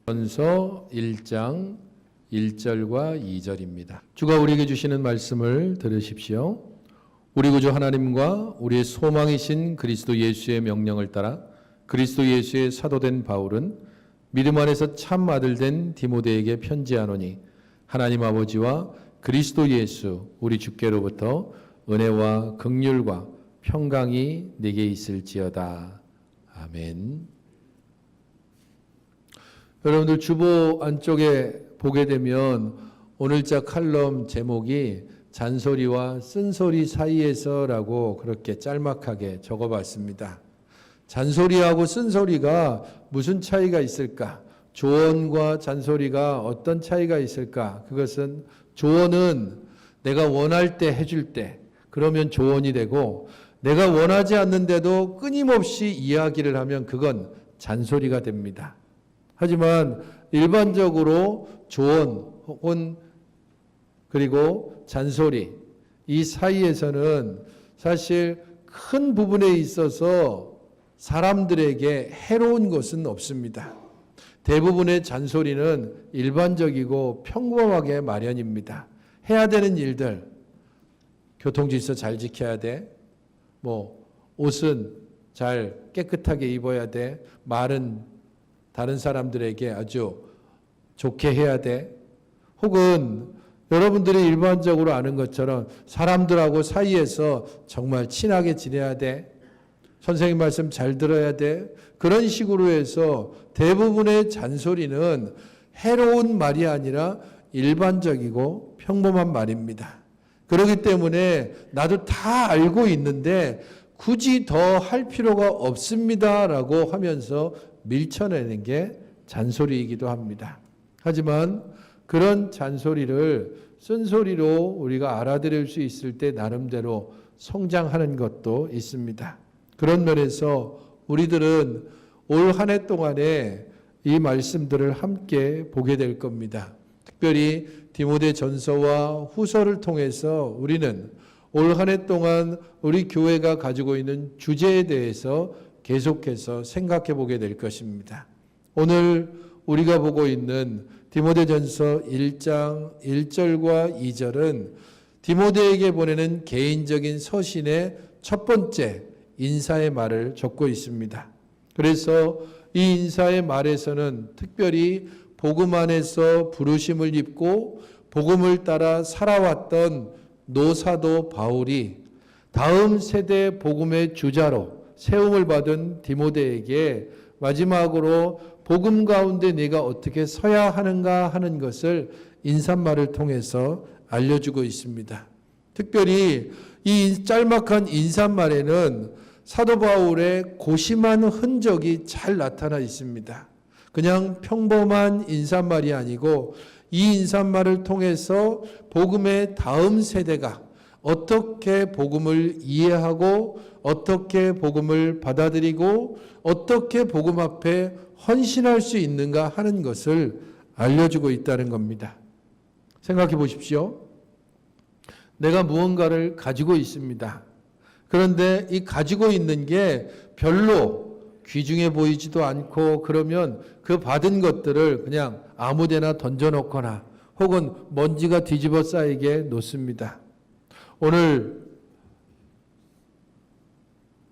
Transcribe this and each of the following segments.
전서 1장 1절과 2절입니다. 주가 우리에게 주시는 말씀을 들으십시오. 우리 구주 하나님과 우리의 소망이신 그리스도 예수의 명령을 따라 그리스도 예수의 사도된 바울은 믿음 안에서 참 아들 된 디모데에게 편지하노니 하나님 아버지와 그리스도 예수 우리 주께로부터 은혜와 긍휼과 평강이 내게 있을지어다. 아멘. 여러분들 주보 안쪽에 보게 되면 오늘자 칼럼 제목이 잔소리와 쓴소리 사이에서라고 그렇게 짤막하게 적어봤습니다. 잔소리하고 쓴소리가 무슨 차이가 있을까? 조언과 잔소리가 어떤 차이가 있을까? 그것은 조언은 내가 원할 때 해줄 때 그러면 조언이 되고, 내가 원하지 않는데도 끊임없이 이야기를 하면 그건 잔소리가 됩니다. 하지만 일반적으로 조언 혹은 그리고 잔소리 이 사이에서는 사실 큰 부분에 있어서 사람들에게 해로운 것은 없습니다. 대부분의 잔소리는 일반적이고 평범하게 마련입니다. 해야 되는 일들, 교통질서 잘 지켜야 돼, 옷은 잘 깨끗하게 입어야 돼, 말은 다른 사람들에게 아주 좋게 해야 돼, 혹은 여러분들이 일반적으로 아는 것처럼 사람들하고 사이에서 정말 친하게 지내야 돼, 선생님 말씀 잘 들어야 돼, 그런 식으로 해서 대부분의 잔소리는 해로운 말이 아니라 일반적이고 평범한 말입니다. 그렇기 때문에 나도 다 알고 있는데 굳이 더 할 필요가 없습니다라고 하면서 밀쳐내는 게 잔소리이기도 합니다. 하지만 그런 잔소리를 쓴소리로 우리가 알아들을 수 있을 때 나름대로 성장하는 것도 있습니다. 그런 면에서 우리들은 올 한 해 동안에 이 말씀들을 함께 보게 될 겁니다. 특별히 디모데 전서와 후서를 통해서 우리는 올 한 해 동안 우리 교회가 가지고 있는 주제에 대해서 계속해서 생각해 보게 될 것입니다. 오늘 우리가 보고 있는 디모데 전서 1장 1절과 2절은 디모데에게 보내는 개인적인 서신의 첫 번째 인사의 말을 적고 있습니다. 그래서 이 인사의 말에서는 특별히 복음 안에서 부르심을 입고 복음을 따라 살아왔던 노사도 바울이 다음 세대 복음의 주자로 세움을 받은 디모데에게 마지막으로 복음 가운데 내가 어떻게 서야 하는가 하는 것을 인사말을 통해서 알려주고 있습니다. 특별히 이 짤막한 인사말에는 사도 바울의 고심한 흔적이 잘 나타나 있습니다. 그냥 평범한 인사말이 아니고 이 인사말을 통해서 복음의 다음 세대가 어떻게 복음을 이해하고 어떻게 복음을 받아들이고 어떻게 복음 앞에 헌신할 수 있는가 하는 것을 알려주고 있다는 겁니다. 생각해 보십시오. 내가 무언가를 가지고 있습니다. 그런데 이 가지고 있는 게 별로 귀중해 보이지도 않고 그러면 그 받은 것들을 그냥 아무데나 던져놓거나 혹은 먼지가 뒤집어 쌓이게 놓습니다. 오늘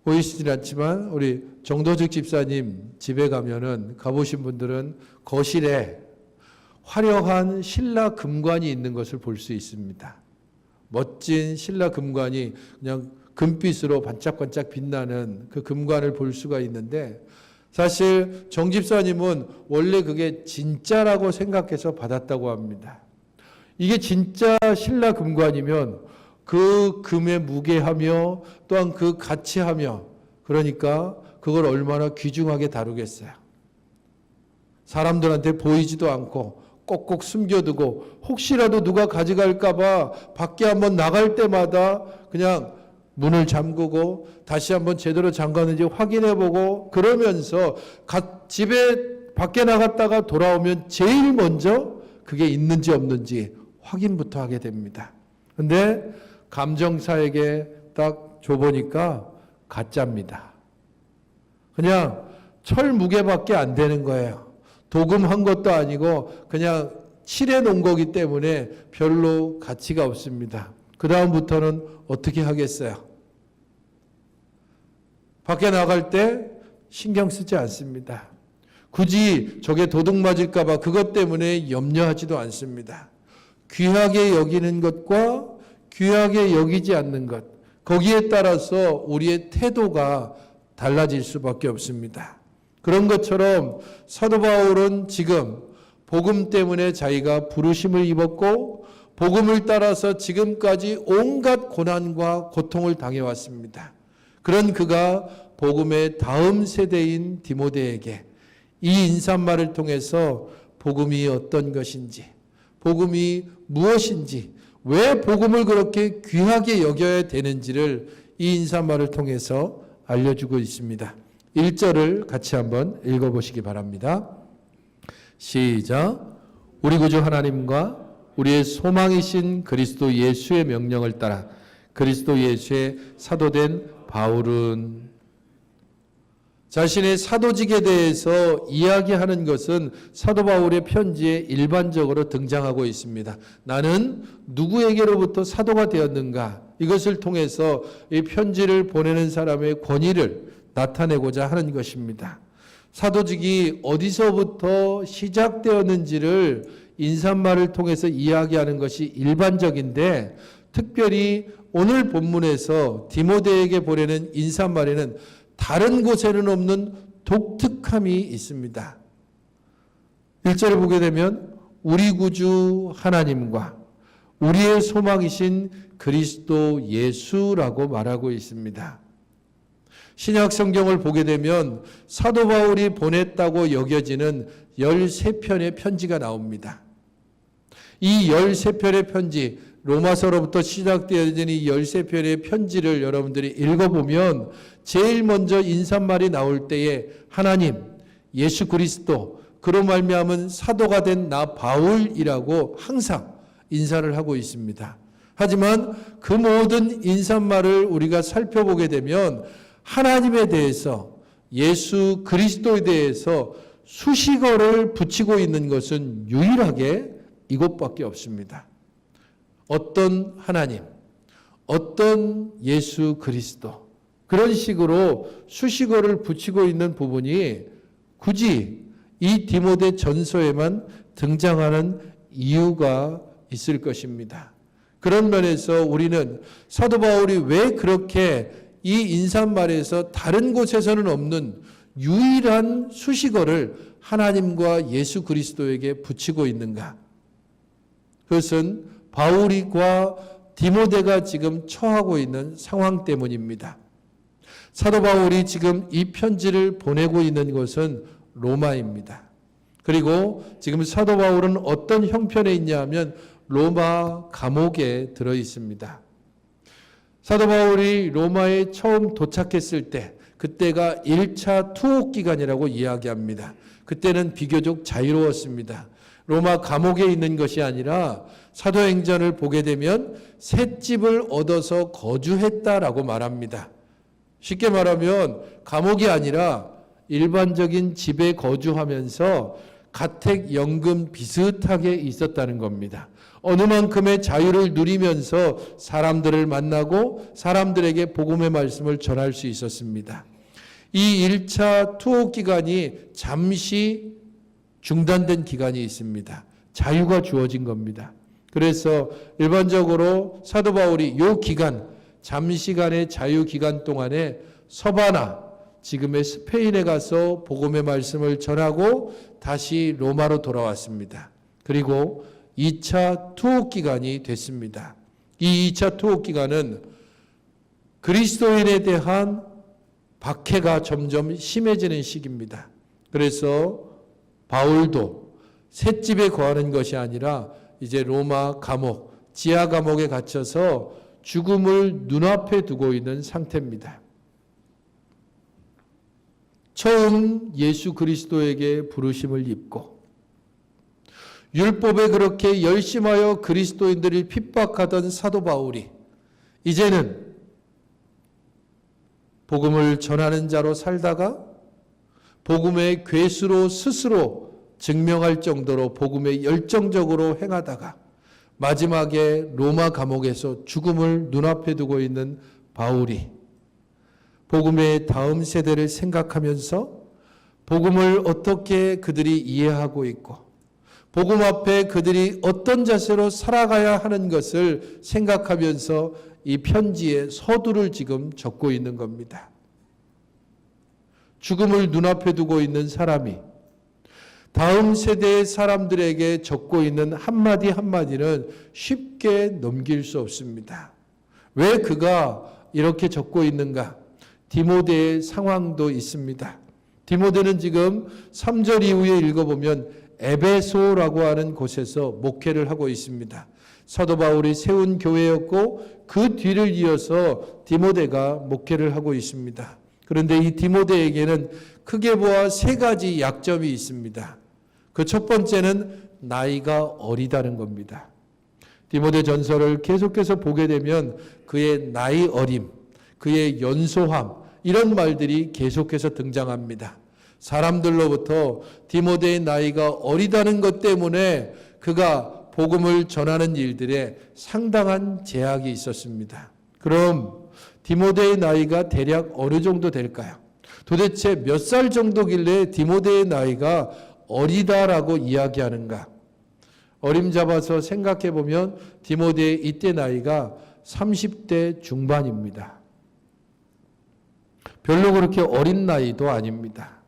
보이시진 않지만 우리 정도직 집사님 집에 가면은 가보신 분들은 거실에 화려한 신라 금관이 있는 것을 볼 수 있습니다. 멋진 신라 금관이 그냥 금빛으로 반짝반짝 빛나는 그 금관을 볼 수가 있는데 사실 정 집사님은 원래 그게 진짜라고 생각해서 받았다고 합니다. 이게 진짜 신라 금관이면 그 금의 무게하며 또한 그 가치하며 그러니까 그걸 얼마나 귀중하게 다루겠어요. 사람들한테 보이지도 않고 꼭꼭 숨겨두고 혹시라도 누가 가져갈까 봐 밖에 한번 나갈 때마다 그냥 문을 잠그고 다시 한번 제대로 잠갔는지 확인해보고 그러면서 집에 밖에 나갔다가 돌아오면 제일 먼저 그게 있는지 없는지 확인부터 하게 됩니다. 근데 감정사에게 딱 줘보니까 가짜입니다. 그냥 철 무게밖에 안 되는 거예요. 도금한 것도 아니고 그냥 칠해 놓은 거기 때문에 별로 가치가 없습니다. 그 다음부터는 어떻게 하겠어요? 밖에 나갈 때 신경 쓰지 않습니다. 굳이 저게 도둑 맞을까 봐 그것 때문에 염려하지도 않습니다. 귀하게 여기는 것과 귀하게 여기지 않는 것, 거기에 따라서 우리의 태도가 달라질 수밖에 없습니다. 그런 것처럼 사도 바울은 지금 복음 때문에 자기가 부르심을 입었고 복음을 따라서 지금까지 온갖 고난과 고통을 당해왔습니다. 그런 그가 복음의 다음 세대인 디모데에게 이 인사말을 통해서 복음이 어떤 것인지, 복음이 무엇인지, 왜 복음을 그렇게 귀하게 여겨야 되는지를 이 인사말을 통해서 알려주고 있습니다. 1절을 같이 한번 읽어보시기 바랍니다. 시작. 우리 구주 하나님과 우리의 소망이신 그리스도 예수의 명령을 따라 그리스도 예수의 사도된 바울은, 자신의 사도직에 대해서 이야기하는 것은 사도 바울의 편지에 일반적으로 등장하고 있습니다. 나는 누구에게로부터 사도가 되었는가, 이것을 통해서 이 편지를 보내는 사람의 권위를 나타내고자 하는 것입니다. 사도직이 어디서부터 시작되었는지를 인사말을 통해서 이야기하는 것이 일반적인데, 특별히 오늘 본문에서 디모데에게 보내는 인사말에는 다른 곳에는 없는 독특함이 있습니다. 1절을 보게 되면 우리 구주 하나님과 우리의 소망이신 그리스도 예수라고 말하고 있습니다. 신약 성경을 보게 되면 사도 바울이 보냈다고 여겨지는 13편의 편지가 나옵니다. 이 13편의 편지, 로마서로부터 시작되어진 이 13편의 편지를 여러분들이 읽어보면 제일 먼저 인사말이 나올 때에 하나님, 예수 그리스도, 그로 말미암은 사도가 된 나 바울이라고 항상 인사를 하고 있습니다. 하지만 그 모든 인사말을 우리가 살펴보게 되면 하나님에 대해서, 예수 그리스도에 대해서 수식어를 붙이고 있는 것은 유일하게 이것밖에 없습니다. 어떤 하나님, 어떤 예수 그리스도, 그런 식으로 수식어를 붙이고 있는 부분이 굳이 이 디모데 전서에만 등장하는 이유가 있을 것입니다. 그런 면에서 우리는 사도 바울이 왜 그렇게 이 인사말에서 다른 곳에서는 없는 유일한 수식어를 하나님과 예수 그리스도에게 붙이고 있는가? 그것은 바울과 디모데가 지금 처하고 있는 상황 때문입니다. 사도 바울이 지금 이 편지를 보내고 있는 곳은 로마입니다. 그리고 지금 사도 바울은 어떤 형편에 있냐 하면 로마 감옥에 들어 있습니다. 사도 바울이 로마에 처음 도착했을 때, 그때가 1차 투옥 기간이라고 이야기합니다. 그때는 비교적 자유로웠습니다. 로마 감옥에 있는 것이 아니라 사도행전을 보게 되면 새 집을 얻어서 거주했다라고 말합니다. 쉽게 말하면 감옥이 아니라 일반적인 집에 거주하면서 가택연금 비슷하게 있었다는 겁니다. 어느 만큼의 자유를 누리면서 사람들을 만나고 사람들에게 복음의 말씀을 전할 수 있었습니다. 이 1차 투옥 기간이 잠시 중단된 기간이 있습니다. 자유가 주어진 겁니다. 그래서 일반적으로 사도 바울이 이 기간, 잠시간의 자유 기간 동안에 서바나, 지금의 스페인에 가서 복음의 말씀을 전하고 다시 로마로 돌아왔습니다. 그리고 2차 투옥 기간이 됐습니다. 이 2차 투옥 기간은 그리스도인에 대한 박해가 점점 심해지는 시기입니다. 그래서 바울도 셋집에 거하는 것이 아니라 이제 로마 감옥, 지하 감옥에 갇혀서 죽음을 눈앞에 두고 있는 상태입니다. 처음 예수 그리스도에게 부르심을 입고 율법에 그렇게 열심하여 그리스도인들을 핍박하던 사도 바울이 이제는 복음을 전하는 자로 살다가 복음의 괴수로 스스로 증명할 정도로 복음에 열정적으로 행하다가 마지막에 로마 감옥에서 죽음을 눈앞에 두고 있는 바울이 복음의 다음 세대를 생각하면서 복음을 어떻게 그들이 이해하고 있고 복음 앞에 그들이 어떤 자세로 살아가야 하는 것을 생각하면서 이 편지에 서두를 지금 적고 있는 겁니다. 죽음을 눈앞에 두고 있는 사람이 다음 세대의 사람들에게 적고 있는 한마디 한마디는 쉽게 넘길 수 없습니다. 왜 그가 이렇게 적고 있는가? 디모데의 상황도 있습니다. 디모데는 지금 3절 이후에 읽어보면 에베소라고 하는 곳에서 목회를 하고 있습니다. 사도 바울이 세운 교회였고 그 뒤를 이어서 디모데가 목회를 하고 있습니다. 그런데 이 디모데에게는 크게 보아 세 가지 약점이 있습니다. 그 첫 번째는 나이가 어리다는 겁니다. 디모데 전서를 계속해서 보게 되면 그의 나이 어림, 그의 연소함 이런 말들이 계속해서 등장합니다. 사람들로부터 디모데의 나이가 어리다는 것 때문에 그가 복음을 전하는 일들에 상당한 제약이 있었습니다. 그럼 디모데의 나이가 대략 어느 정도 될까요? 도대체 몇 살 정도길래 디모데의 나이가 어리다라고 이야기하는가? 어림잡아서 생각해 보면 디모데의 이때 나이가 30대 중반입니다. 별로 그렇게 어린 나이도 아닙니다.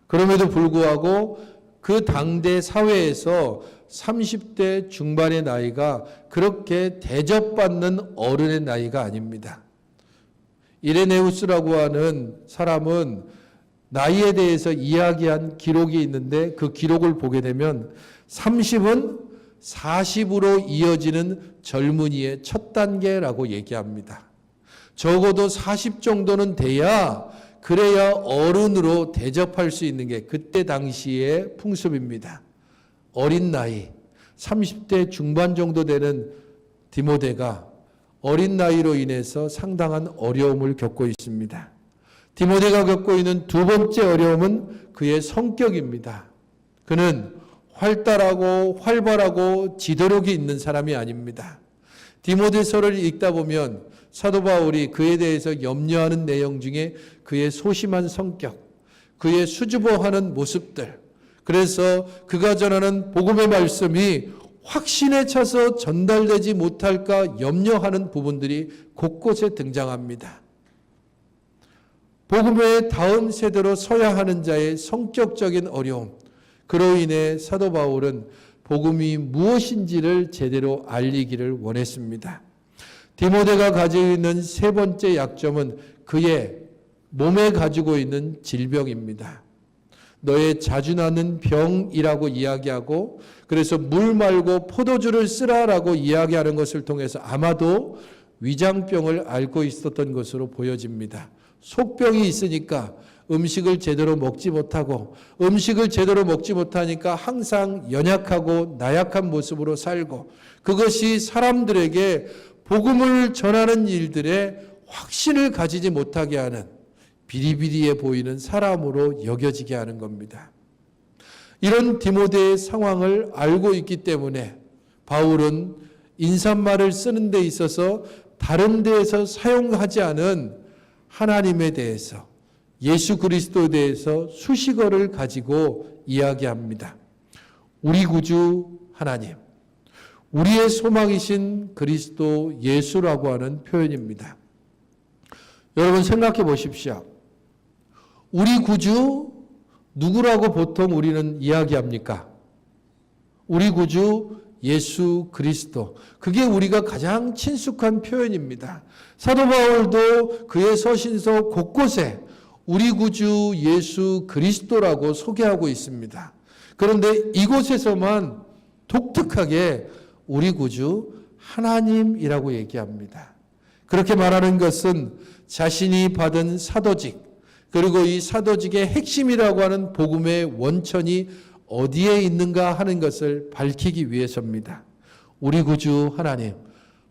그럼에도 불구하고 그 당대 사회에서 30대 중반의 나이가 그렇게 대접받는 어른의 나이가 아닙니다. 이레네우스라고 하는 사람은 나이에 대해서 이야기한 기록이 있는데 그 기록을 보게 되면 30은 40으로 이어지는 젊은이의 첫 단계라고 얘기합니다. 적어도 40 정도는 돼야 그래야 어른으로 대접할 수 있는 게 그때 당시의 풍습입니다. 어린 나이 30대 중반 정도 되는 디모데가 어린 나이로 인해서 상당한 어려움을 겪고 있습니다. 디모데가 겪고 있는 두 번째 어려움은 그의 성격입니다. 그는 활달하고 활발하고 지도력이 있는 사람이 아닙니다. 디모데서를 읽다 보면 사도 바울이 그에 대해서 염려하는 내용 중에 그의 소심한 성격, 그의 수줍어하는 모습들, 그래서 그가 전하는 복음의 말씀이 확신에 차서 전달되지 못할까 염려하는 부분들이 곳곳에 등장합니다. 복음의 다음 세대로 서야 하는 자의 성격적인 어려움, 그로 인해 사도 바울은 복음이 무엇인지를 제대로 알리기를 원했습니다. 디모데가 가지고 있는 세 번째 약점은 그의 몸에 가지고 있는 질병입니다. 너의 자주 나는 병이라고 이야기하고 그래서 물 말고 포도주를 쓰라라고 이야기하는 것을 통해서 아마도 위장병을 앓고 있었던 것으로 보여집니다. 속병이 있으니까 음식을 제대로 먹지 못하고 음식을 제대로 먹지 못하니까 항상 연약하고 나약한 모습으로 살고 그것이 사람들에게 복음을 전하는 일들에 확신을 가지지 못하게 하는 비리비리해 보이는 사람으로 여겨지게 하는 겁니다. 이런 디모데의 상황을 알고 있기 때문에 바울은 인사말을 쓰는 데 있어서 다른 데에서 사용하지 않은 하나님에 대해서 예수 그리스도에 대해서 수식어를 가지고 이야기합니다. 우리 구주 하나님, 우리의 소망이신 그리스도 예수라고 하는 표현입니다. 여러분 생각해 보십시오. 우리 구주 누구라고 보통 우리는 이야기합니까? 우리 구주 예수 그리스도. 그게 우리가 가장 친숙한 표현입니다. 사도 바울도 그의 서신서 곳곳에 우리 구주 예수 그리스도라고 소개하고 있습니다. 그런데 이곳에서만 독특하게 우리 구주 하나님이라고 얘기합니다. 그렇게 말하는 것은 자신이 받은 사도직, 그리고 이 사도직의 핵심이라고 하는 복음의 원천이 어디에 있는가 하는 것을 밝히기 위해서입니다. 우리 구주 하나님,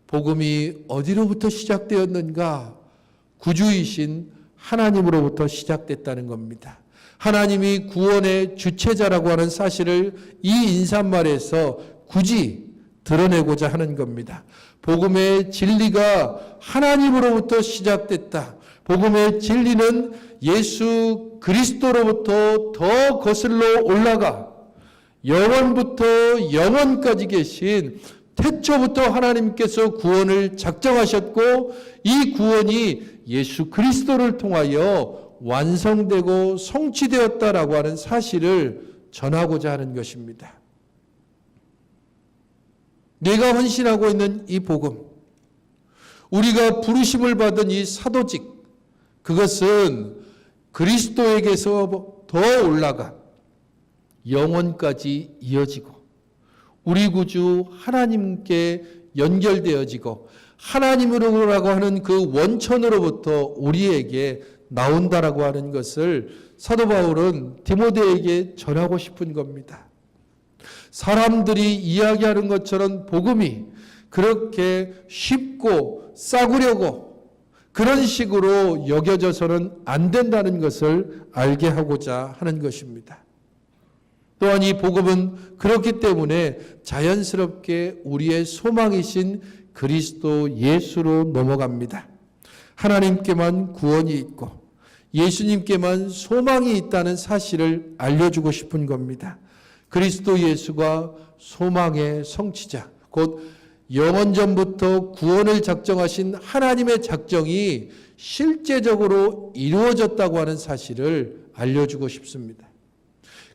복음이 어디로부터 시작되었는가? 구주이신 하나님으로부터 시작됐다는 겁니다. 하나님이 구원의 주체자라고 하는 사실을 이 인사말에서 굳이 드러내고자 하는 겁니다. 복음의 진리가 하나님으로부터 시작됐다. 복음의 진리는 예수 그리스도로부터 더 거슬러 올라가 영원부터 영원까지 계신 태초부터 하나님께서 구원을 작정하셨고 이 구원이 예수 그리스도를 통하여 완성되고 성취되었다라고 하는 사실을 전하고자 하는 것입니다. 내가 헌신하고 있는 이 복음, 우리가 부르심을 받은 이 사도직, 그것은 그리스도에게서 더 올라가 영원까지 이어지고 우리 구주 하나님께 연결되어지고 하나님으로라고 하는 그 원천으로부터 우리에게 나온다라고 하는 것을 사도 바울은 디모데에게 전하고 싶은 겁니다. 사람들이 이야기하는 것처럼 복음이 그렇게 쉽고 싸구려고 그런 식으로 여겨져서는 안 된다는 것을 알게 하고자 하는 것입니다. 또한 이 복음은 그렇기 때문에 자연스럽게 우리의 소망이신 그리스도 예수로 넘어갑니다. 하나님께만 구원이 있고 예수님께만 소망이 있다는 사실을 알려주고 싶은 겁니다. 그리스도 예수가 소망의 성취자, 곧 영원전부터 구원을 작정하신 하나님의 작정이 실제적으로 이루어졌다고 하는 사실을 알려주고 싶습니다.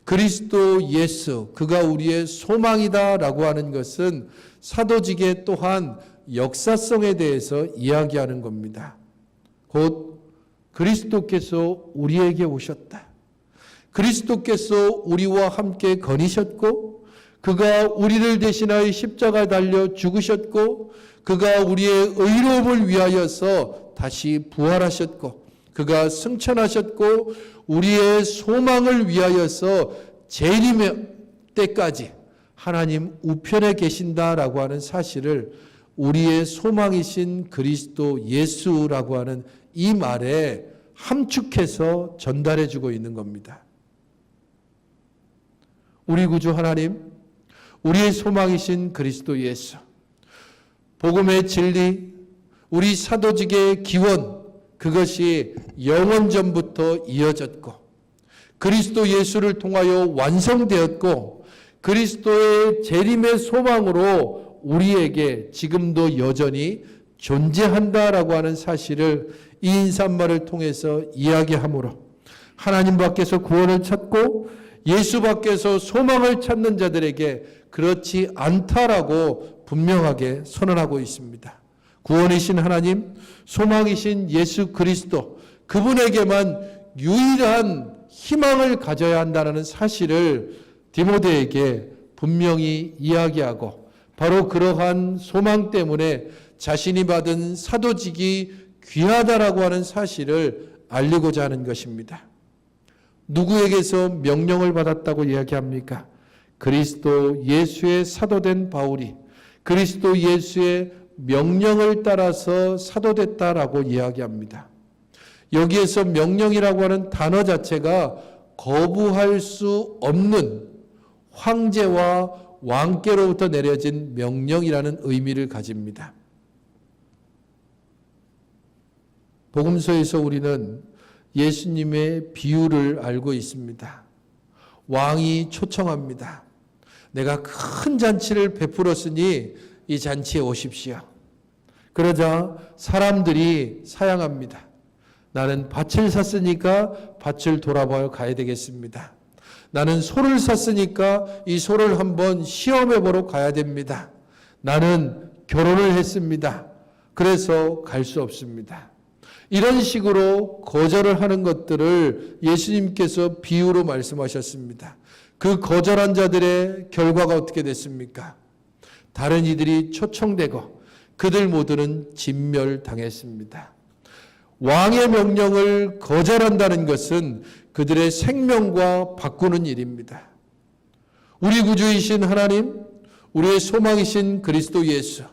그리스도 예수, 그가 우리의 소망이다라고 하는 것은 사도직의 또한 역사성에 대해서 이야기하는 겁니다. 곧 그리스도께서 우리에게 오셨다. 그리스도께서 우리와 함께 거니셨고 그가 우리를 대신하여 십자가에 달려 죽으셨고 그가 우리의 의로움을 위하여서 다시 부활하셨고 그가 승천하셨고 우리의 소망을 위하여서 재림의 때까지 하나님 우편에 계신다라고 하는 사실을 우리의 소망이신 그리스도 예수라고 하는 이 말에 함축해서 전달해 주고 있는 겁니다. 우리 구주 하나님, 우리의 소망이신 그리스도 예수, 복음의 진리, 우리 사도직의 기원, 그것이 영원전부터 이어졌고 그리스도 예수를 통하여 완성되었고 그리스도의 재림의 소망으로 우리에게 지금도 여전히 존재한다라고 하는 사실을 이 인사말을 통해서 이야기하므로 하나님 밖에서 구원을 찾고 예수 밖에서 소망을 찾는 자들에게 그렇지 않다라고 분명하게 선언하고 있습니다. 구원이신 하나님, 소망이신 예수 그리스도, 그분에게만 유일한 희망을 가져야 한다는 사실을 디모데에게 분명히 이야기하고 바로 그러한 소망 때문에 자신이 받은 사도직이 귀하다라고 하는 사실을 알리고자 하는 것입니다. 누구에게서 명령을 받았다고 이야기합니까? 그리스도 예수의 사도된 바울이 그리스도 예수의 명령을 따라서 사도됐다라고 이야기합니다. 여기에서 명령이라고 하는 단어 자체가 거부할 수 없는 황제와 왕께로부터 내려진 명령이라는 의미를 가집니다. 복음서에서 우리는 예수님의 비유를 알고 있습니다. 왕이 초청합니다. 내가 큰 잔치를 베풀었으니 이 잔치에 오십시오. 그러자 사람들이 사양합니다. 나는 밭을 샀으니까 밭을 돌아보러 가야 되겠습니다. 나는 소를 샀으니까 이 소를 한번 시험해 보러 가야 됩니다. 나는 결혼을 했습니다. 그래서 갈 수 없습니다. 이런 식으로 거절을 하는 것들을 예수님께서 비유로 말씀하셨습니다. 그 거절한 자들의 결과가 어떻게 됐습니까? 다른 이들이 초청되고 그들 모두는 진멸당했습니다. 왕의 명령을 거절한다는 것은 그들의 생명과 바꾸는 일입니다. 우리 구주이신 하나님, 우리의 소망이신 그리스도 예수,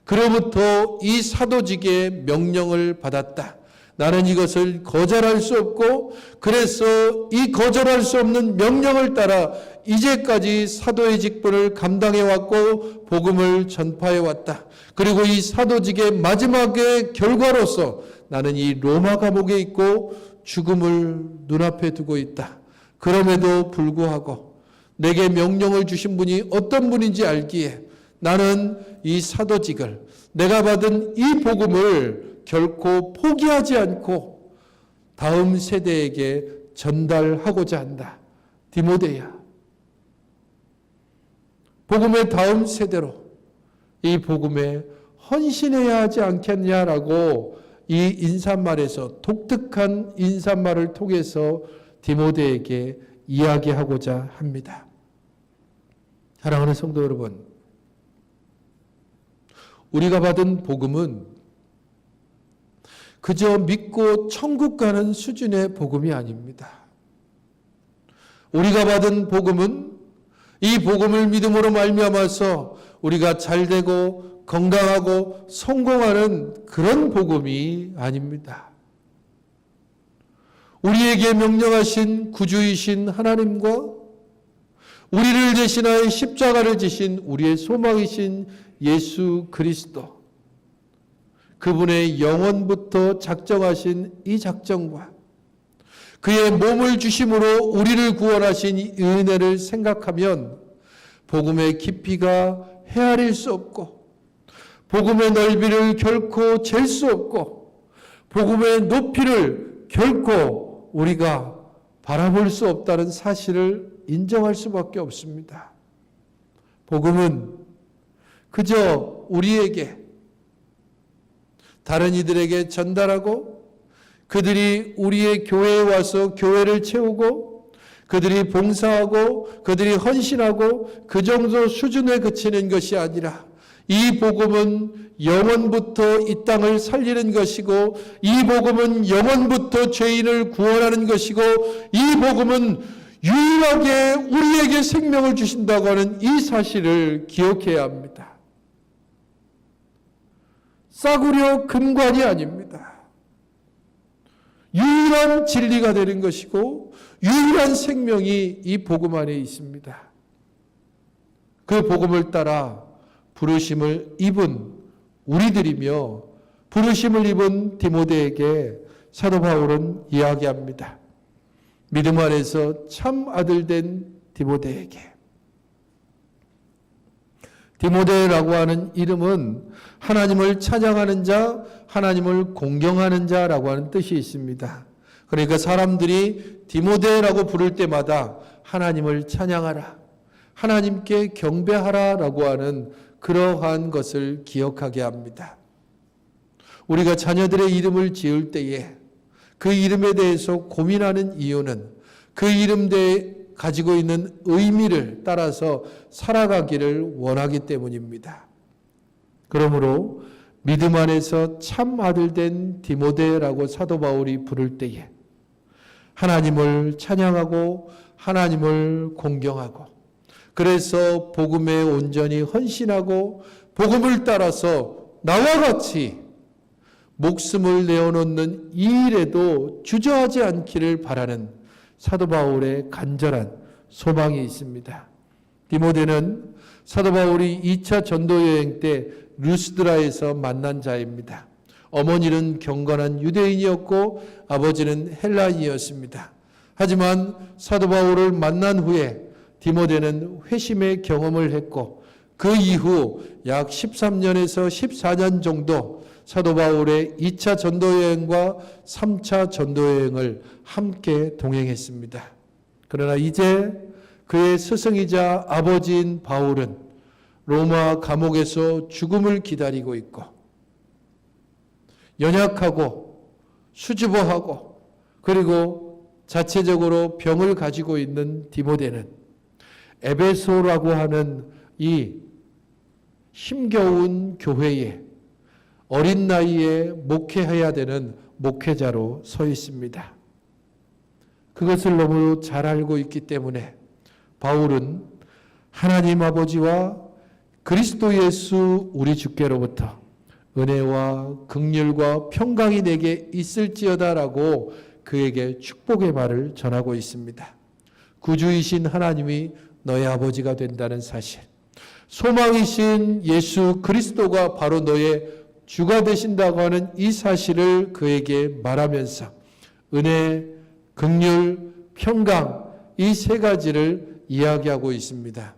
그로부터 이 사도직의 명령을 받았다. 나는 이것을 거절할 수 없고 그래서 이 거절할 수 없는 명령을 따라 이제까지 사도의 직분을 감당해 왔고 복음을 전파해 왔다. 그리고 이 사도직의 마지막의 결과로서 나는 이 로마 감옥에 있고 죽음을 눈앞에 두고 있다. 그럼에도 불구하고 내게 명령을 주신 분이 어떤 분인지 알기에 나는 이 사도직을, 내가 받은 이 복음을 결코 포기하지 않고 다음 세대에게 전달하고자 한다. 디모데야, 복음의 다음 세대로 이 복음에 헌신해야 하지 않겠냐라고 이 인사말에서, 독특한 인사말을 통해서 디모데에게 이야기하고자 합니다. 사랑하는 성도 여러분, 우리가 받은 복음은 그저 믿고 천국 가는 수준의 복음이 아닙니다. 우리가 받은 복음은 이 복음을 믿음으로 말미암아서 우리가 잘되고 건강하고 성공하는 그런 복음이 아닙니다. 우리에게 명령하신 구주이신 하나님과 우리를 대신하여 십자가를 지신 우리의 소망이신 예수 그리스도, 그분의 영원부터 작정하신 이 작정과 그의 몸을 주심으로 우리를 구원하신 이 은혜를 생각하면 복음의 깊이가 헤아릴 수 없고 복음의 넓이를 결코 잴 수 없고 복음의 높이를 결코 우리가 바라볼 수 없다는 사실을 인정할 수밖에 없습니다. 복음은 그저 우리에게, 다른 이들에게 전달하고 그들이 우리의 교회에 와서 교회를 채우고 그들이 봉사하고 그들이 헌신하고 그 정도 수준에 그치는 것이 아니라 이 복음은 영원부터 이 땅을 살리는 것이고 이 복음은 영원부터 죄인을 구원하는 것이고 이 복음은 유일하게 우리에게 생명을 주신다고 하는 이 사실을 기억해야 합니다. 싸구려 금관이 아닙니다. 유일한 진리가 되는 것이고 유일한 생명이 이 복음 안에 있습니다. 그 복음을 따라 부르심을 입은 우리들이며 부르심을 입은 디모데에게 사도 바울은 이야기합니다. 믿음 안에서 참 아들 된 디모데에게. 디모데라고 하는 이름은 하나님을 찬양하는 자, 하나님을 공경하는 자라고 하는 뜻이 있습니다. 그러니까 사람들이 디모데라고 부를 때마다 하나님을 찬양하라, 하나님께 경배하라라고 하는 그러한 것을 기억하게 합니다. 우리가 자녀들의 이름을 지을 때에 그 이름에 대해서 고민하는 이유는 그 이름에 가지고 있는 의미를 따라서 살아가기를 원하기 때문입니다. 그러므로 믿음 안에서 참 아들 된 디모데라고 사도 바울이 부를 때에 하나님을 찬양하고 하나님을 공경하고 그래서 복음에 온전히 헌신하고 복음을 따라서 나와 같이 목숨을 내어놓는 이 일에도 주저하지 않기를 바라는 사도 바울의 간절한 소망이 있습니다. 디모데는 사도 바울이 2차 전도 여행 때 루스드라에서 만난 자입니다. 어머니는 경건한 유대인이었고 아버지는 헬라인이었습니다. 하지만 사도 바울을 만난 후에 디모데는 회심의 경험을 했고 그 이후 약 13년에서 14년 정도 사도 바울의 2차 전도여행과 3차 전도여행을 함께 동행했습니다. 그러나 이제 그의 스승이자 아버지인 바울은 로마 감옥에서 죽음을 기다리고 있고 연약하고 수줍어하고 그리고 자체적으로 병을 가지고 있는 디모데는 에베소라고 하는 이 힘겨운 교회에 어린 나이에 목회해야 되는 목회자로 서 있습니다. 그것을 너무 잘 알고 있기 때문에 바울은 하나님 아버지와 그리스도 예수 우리 주께로부터 은혜와 긍휼과 평강이 내게 있을지어다라고 그에게 축복의 말을 전하고 있습니다. 구주이신 하나님이 너의 아버지가 된다는 사실, 소망이신 예수 그리스도가 바로 너의 주가 되신다고 하는 이 사실을 그에게 말하면서 은혜, 긍휼, 평강 이 세 가지를 이야기하고 있습니다.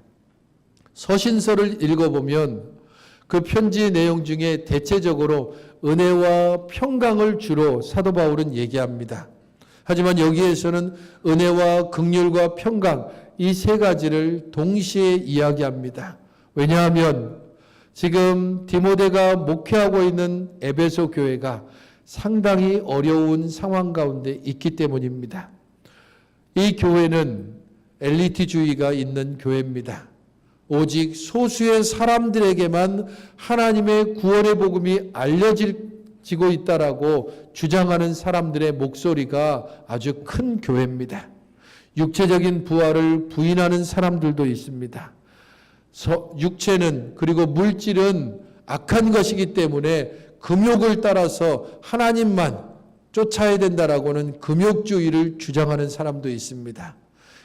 서신서를 읽어보면 그 편지의 내용 중에 대체적으로 은혜와 평강을 주로 사도 바울은 얘기합니다. 하지만 여기에서는 은혜와 긍휼과 평강 이 세 가지를 동시에 이야기합니다. 왜냐하면 지금 디모데가 목회하고 있는 에베소 교회가 상당히 어려운 상황 가운데 있기 때문입니다. 이 교회는 엘리트주의가 있는 교회입니다. 오직 소수의 사람들에게만 하나님의 구원의 복음이 알려지고 있다라고 주장하는 사람들의 목소리가 아주 큰 교회입니다. 육체적인 부활을 부인하는 사람들도 있습니다. 육체는 그리고 물질은 악한 것이기 때문에 금욕을 따라서 하나님만 쫓아야 된다라고는 금욕주의를 주장하는 사람도 있습니다.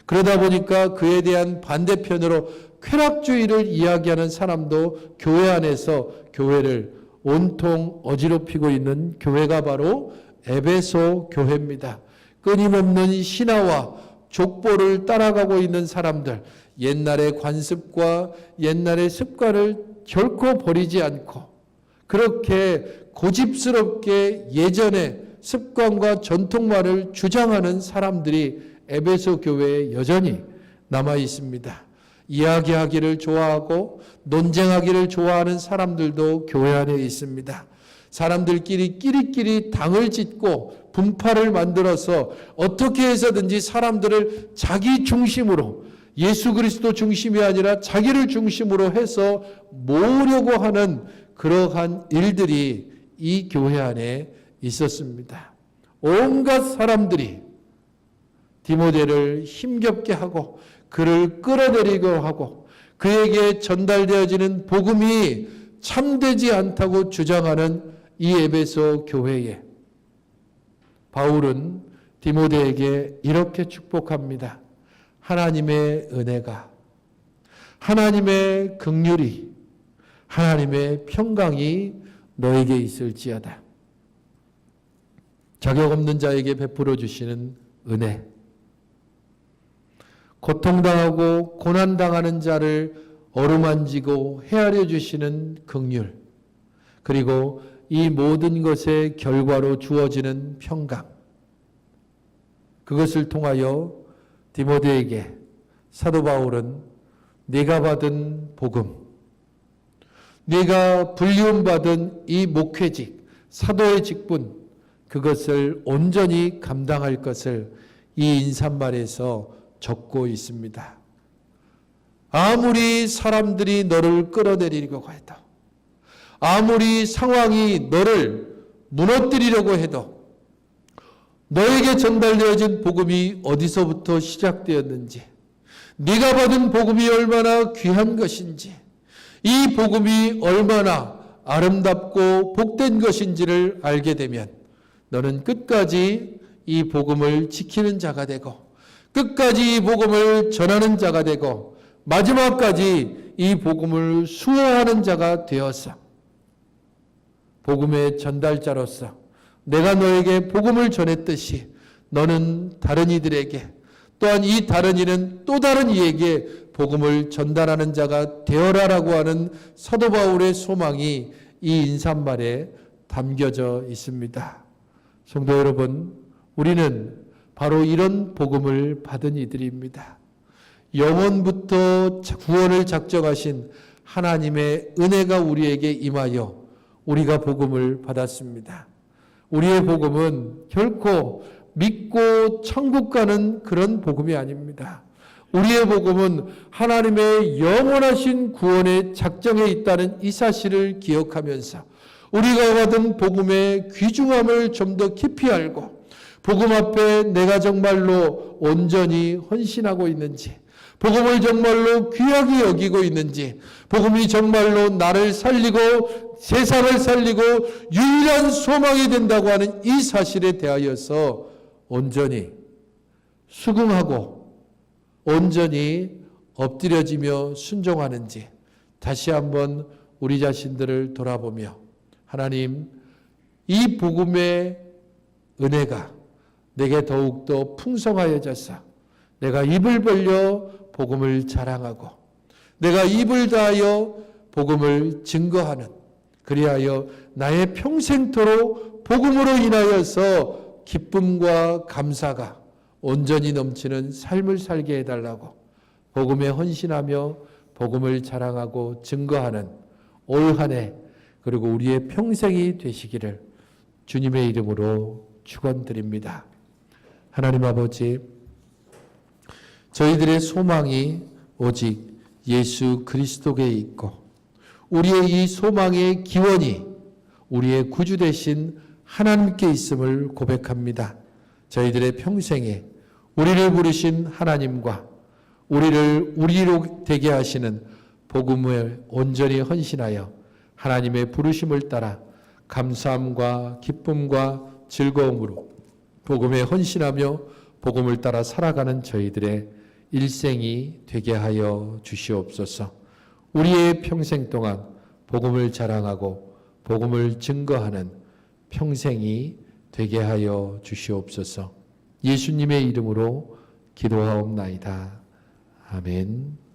그러다 보니까 그에 대한 반대편으로 쾌락주의를 이야기하는 사람도 교회 안에서 교회를 온통 어지럽히고 있는 교회가 바로 에베소 교회입니다. 끊임없는 신화와 족보를 따라가고 있는 사람들, 옛날의 관습과 옛날의 습관을 결코 버리지 않고 그렇게 고집스럽게 예전의 습관과 전통만을 주장하는 사람들이 에베소 교회에 여전히 남아 있습니다. 이야기하기를 좋아하고 논쟁하기를 좋아하는 사람들도 교회 안에 있습니다. 사람들끼리 끼리끼리 당을 짓고 분파를 만들어서 어떻게 해서든지 사람들을 자기 중심으로, 예수 그리스도 중심이 아니라 자기를 중심으로 해서 모으려고 하는 그러한 일들이 이 교회 안에 있었습니다. 온갖 사람들이 디모데를 힘겹게 하고 그를 끌어내리고 하고 그에게 전달되어지는 복음이 참되지 않다고 주장하는 이 에베소 교회에 바울은 디모데에게 이렇게 축복합니다. 하나님의 은혜가, 하나님의 긍휼이, 하나님의 평강이 너에게 있을지어다. 자격 없는 자에게 베풀어 주시는 은혜, 고통당하고 고난당하는 자를 어루만지고 헤아려 주시는 긍휼, 그리고 이 모든 것의 결과로 주어지는 평강, 그것을 통하여 디모데에게 사도 바울은 네가 받은 복음, 네가 불리움받은 이 목회직, 사도의 직분, 그것을 온전히 감당할 것을 이 인사말에서 적고 있습니다. 아무리 사람들이 너를 끌어내리려고 해도, 아무리 상황이 너를 무너뜨리려고 해도, 너에게 전달되어진 복음이 어디서부터 시작되었는지, 네가 받은 복음이 얼마나 귀한 것인지, 이 복음이 얼마나 아름답고 복된 것인지를 알게 되면 너는 끝까지 이 복음을 지키는 자가 되고 끝까지 이 복음을 전하는 자가 되고 마지막까지 이 복음을 수호하는 자가 되어서 복음의 전달자로서 내가 너에게 복음을 전했듯이 너는 다른 이들에게, 또한 이 다른 이는 또 다른 이에게 복음을 전달하는 자가 되어라라고 하는 사도 바울의 소망이 이 인사말에 담겨져 있습니다. 성도 여러분, 우리는 바로 이런 복음을 받은 이들입니다. 영원부터 구원을 작정하신 하나님의 은혜가 우리에게 임하여 우리가 복음을 받았습니다. 우리의 복음은 결코 믿고 천국 가는 그런 복음이 아닙니다. 우리의 복음은 하나님의 영원하신 구원의 작정에 있다는 이 사실을 기억하면서 우리가 받은 복음의 귀중함을 좀 더 깊이 알고 복음 앞에 내가 정말로 온전히 헌신하고 있는지, 복음을 정말로 귀하게 여기고 있는지, 복음이 정말로 나를 살리고 세상을 살리고 유일한 소망이 된다고 하는 이 사실에 대하여서 온전히 수긍하고 온전히 엎드려지며 순종하는지 다시 한번 우리 자신들을 돌아보며, 하나님, 이 복음의 은혜가 내게 더욱더 풍성하여져서 내가 입을 벌려 복음을 자랑하고 내가 입을 다하여 복음을 증거하는, 그리하여 나의 평생토록 복음으로 인하여서 기쁨과 감사가 온전히 넘치는 삶을 살게 해달라고, 복음에 헌신하며 복음을 자랑하고 증거하는 올 한 해 그리고 우리의 평생이 되시기를 주님의 이름으로 축원드립니다. 하나님 아버지, 저희들의 소망이 오직 예수 그리스도께 있고 우리의 이 소망의 기원이 우리의 구주 되신 하나님께 있음을 고백합니다. 저희들의 평생에 우리를 부르신 하나님과 우리를 우리로 되게 하시는 복음을 온전히 헌신하여 하나님의 부르심을 따라 감사함과 기쁨과 즐거움으로 복음에 헌신하며 복음을 따라 살아가는 저희들의 일생이 되게 하여 주시옵소서. 우리의 평생 동안 복음을 자랑하고 복음을 증거하는 평생이 되게 하여 주시옵소서. 예수님의 이름으로 기도하옵나이다. 아멘.